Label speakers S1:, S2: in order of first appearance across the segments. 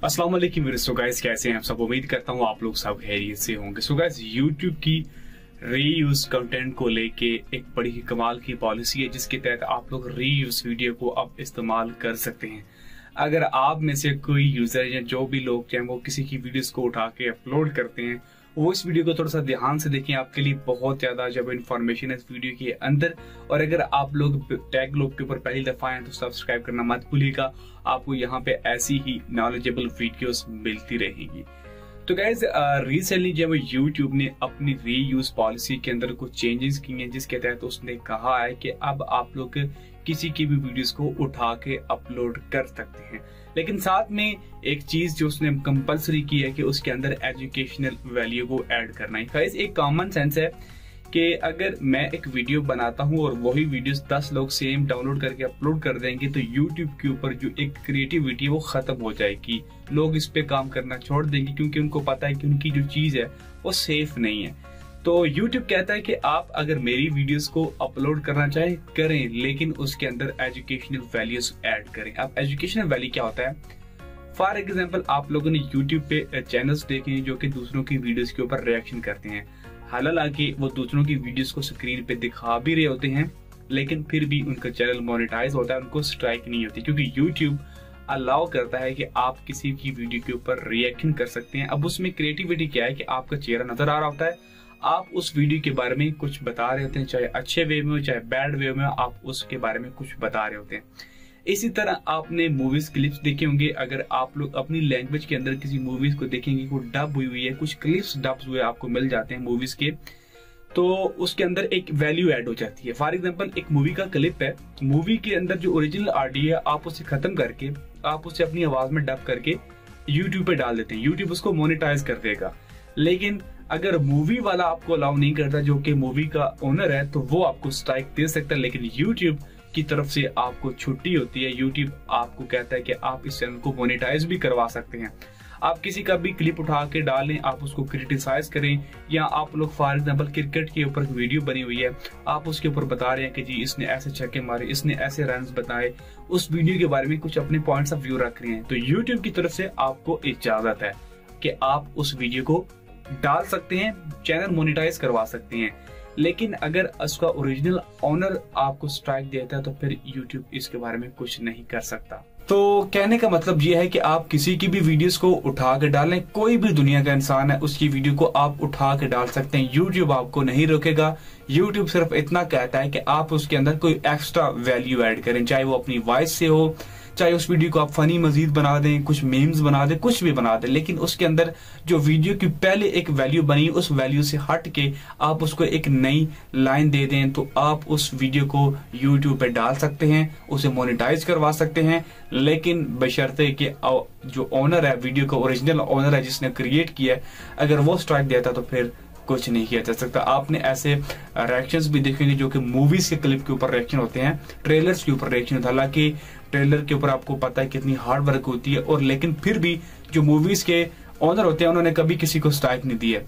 S1: अस्सलाम वालेकुम so guys, कैसे हैं आप सब। उम्मीद करता हूँ आप लोग सब खैरियत से होंगे। सो गाइस, यूट्यूब की रीयूज कंटेंट को लेके एक बड़ी ही कमाल की पॉलिसी है जिसके तहत आप लोग रीयूज वीडियो को अब इस्तेमाल कर सकते हैं। अगर आप में से कोई यूजर या जो भी लोग चाहे वो किसी की वीडियोस को उठा के अपलोड करते हैं, वो इस वीडियो को थोड़ा सा ध्यान से देखें। आपके लिए बहुत ज्यादा जब इन्फॉर्मेशन है इस वीडियो के अंदर। और अगर आप लोग टैग ग्लोब के ऊपर पहली दफा आए तो सब्सक्राइब करना मत भूलिएगा। आपको यहाँ पे ऐसी ही नॉलेजेबल वीडियोस मिलती रहेंगी। तो गाइज, रिसेंटली जब यूट्यूब ने अपनी रीयूज पॉलिसी के अंदर कुछ चेंजेस किए हैं जिसके तहत उसने कहा है कि अब आप लोग किसी की भी वीडियोस को उठा के अपलोड कर सकते हैं। लेकिन साथ में एक चीज जो उसने कंपलसरी की है कि उसके अंदर एजुकेशनल वैल्यू को ऐड करना है। गाइस, एक कॉमन सेंस है कि अगर मैं एक वीडियो बनाता हूं और वही वीडियोस 10 लोग सेम डाउनलोड करके अपलोड कर देंगे तो यूट्यूब के ऊपर जो एक क्रिएटिविटी है वो खत्म हो जाएगी। लोग इस पे काम करना छोड़ देंगे क्योंकि उनको पता है कि उनकी जो चीज है वो सेफ नहीं है। तो YouTube कहता है कि आप अगर मेरी वीडियोस को अपलोड करना चाहें करें, लेकिन उसके अंदर एजुकेशनल वैल्यूज ऐड करें। अब एजुकेशनल वैल्यू क्या होता है? फॉर एग्जांपल, आप लोगों ने YouTube पे चैनल्स देखे हैं जो कि दूसरों की वीडियोस के ऊपर रिएक्शन करते हैं। हालांकि वो दूसरों की वीडियोस को स्क्रीन पे दिखा भी रहे होते हैं, लेकिन फिर भी उनका चैनल मोनेटाइज होता है, उनको स्ट्राइक नहीं होती क्योंकि YouTube अलाउ करता है कि आप किसी की वीडियो के ऊपर रिएक्शन कर सकते हैं। अब उसमें क्रिएटिविटी क्या है कि आपका चेहरा नजर आ रहा होता है, आप उस वीडियो के बारे में कुछ बता रहे होते हैं, चाहे अच्छे वे में हो चाहे बैड वे में, आप उसके बारे में कुछ बता रहे होते हैं। इसी तरह आपने मूवीज क्लिप्स देखे होंगे। अगर आप लोग अपनी लैंग्वेज के अंदर किसी मूवीज को देखेंगे, वो डब हुई है, कुछ क्लिप्स डब हुए आपको मिल जाते हैं मूवीज के, तो उसके अंदर एक वैल्यू ऐड हो जाती है। फॉर एग्जाम्पल, एक मूवी का क्लिप है, मूवी के अंदर जो ओरिजिनल ऑडियो है आप उसे खत्म करके आप उसे अपनी आवाज में डब करके यूट्यूब पे डाल देते हैं। यूट्यूब उसको मोनेटाइज कर देगा। लेकिन अगर मूवी वाला आपको अलाउ नहीं करता, जो कि मूवी का ओनर है, तो वो आपको स्ट्राइक दे सकता है। लेकिन यूट्यूब की तरफ से आपको छुट्टी होती है। यूट्यूब आपको कहता है कि आप इस चैनल को मोनेटाइज भी करवा सकते हैं। आप किसी का भी क्लिप उठा के डालें, आप उसको क्रिटिसाइज करें, या आप लोग फॉर एग्जांपल क्रिकेट के ऊपर वीडियो बनी हुई है, आप उसके ऊपर बता रहे हैं कि जी इसने ऐसे छक्के मारे, इसने ऐसे रन्स बताए, उस वीडियो के बारे में कुछ अपने पॉइंट्स ऑफ व्यू रख रहे हैं, तो यूट्यूब की तरफ से आपको इजाजत है कि आप उस वीडियो को डाल सकते हैं, चैनल मोनेटाइज करवा सकते हैं। लेकिन अगर उसका ओरिजिनल ओनर आपको स्ट्राइक देता है तो फिर YouTube इसके बारे में कुछ नहीं कर सकता। तो कहने का मतलब यह है कि आप किसी की भी वीडियोस को उठा के डालें, कोई भी दुनिया का इंसान है उसकी वीडियो को आप उठा के डाल सकते हैं। YouTube आपको नहीं रोकेगा। YouTube सिर्फ इतना कहता है कि आप उसके अंदर कोई एक्स्ट्रा वैल्यू ऐड करें, चाहे वो अपनी वॉइस से हो, चाहे उस वीडियो को आप फनी मजीद बना दें, कुछ मीम्स बना दें, कुछ भी बना दें, लेकिन उसके अंदर जो वीडियो की पहले एक वैल्यू बनी उस वैल्यू से हट के आप उसको एक नई लाइन दे दें तो आप उस वीडियो को यूट्यूब पे डाल सकते हैं, उसे मोनेटाइज करवा सकते हैं। लेकिन बशर्ते कि जो ओनर है, वीडियो का ओरिजिनल ओनर है जिसने क्रिएट किया है, अगर वो स्ट्राइक देता तो फिर कुछ नहीं किया जा सकता। आपने ऐसे रिएक्शंस भी देखेंगे जो कि मूवीज के क्लिप के ऊपर रिएक्शन होते हैं, ट्रेलर्स के ऊपर रिएक्शन होता है। हालांकि ट्रेलर के ऊपर आपको पता है कितनी हार्ड वर्क होती है, और लेकिन फिर भी जो मूवीज के ओनर होते हैं उन्होंने कभी किसी को स्ट्राइक नहीं दी है।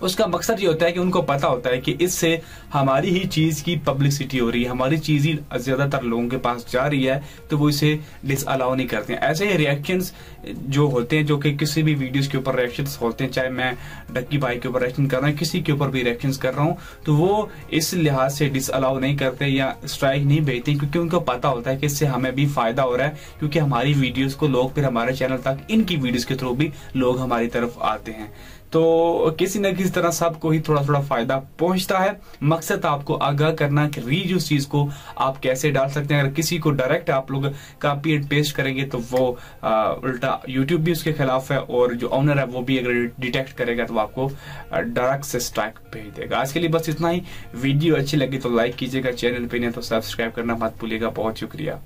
S1: उसका मकसद ये होता है कि उनको पता होता है कि इससे हमारी ही चीज की पब्लिसिटी हो रही है, हमारी चीज ही ज्यादातर लोगों के पास जा रही है, तो वो इसे डिसअलाउ नहीं करते हैं। ऐसे ही रिएक्शंस जो होते हैं, जो कि किसी भी वीडियोस के ऊपर रिएक्शंस होते हैं, चाहे मैं डक्की भाई के ऊपर रिएक्शन कर रहा हूँ, किसी के ऊपर भी रिएक्शंस कर रहा हूँ, तो वो इस लिहाज से डिसअलाउ नहीं करते या स्ट्राइक नहीं भेजते क्योंकि उनको पता होता है कि इससे हमें भी फायदा हो रहा है, क्योंकि हमारी वीडियोस को लोग फिर हमारे चैनल तक इनकी वीडियोस के थ्रू भी लोग हमारी तरफ आते हैं। तो किसी न किसी तरह सबको ही थोड़ा थोड़ा फायदा पहुंचता है। मकसद आपको आगाह करना कि रीयूज चीज को आप कैसे डाल सकते हैं। अगर किसी को डायरेक्ट आप लोग कॉपी एंड पेस्ट करेंगे तो वो उल्टा यूट्यूब भी उसके खिलाफ है, और जो ओनर है वो भी अगर डिटेक्ट करेगा तो आपको डायरेक्ट से स्ट्राइक भेज देगा। आज के लिए बस इतना ही। वीडियो अच्छी लगी तो लाइक कीजिएगा, चैनल पे नहीं तो सब्सक्राइब करना मत भूलिएगा। बहुत शुक्रिया।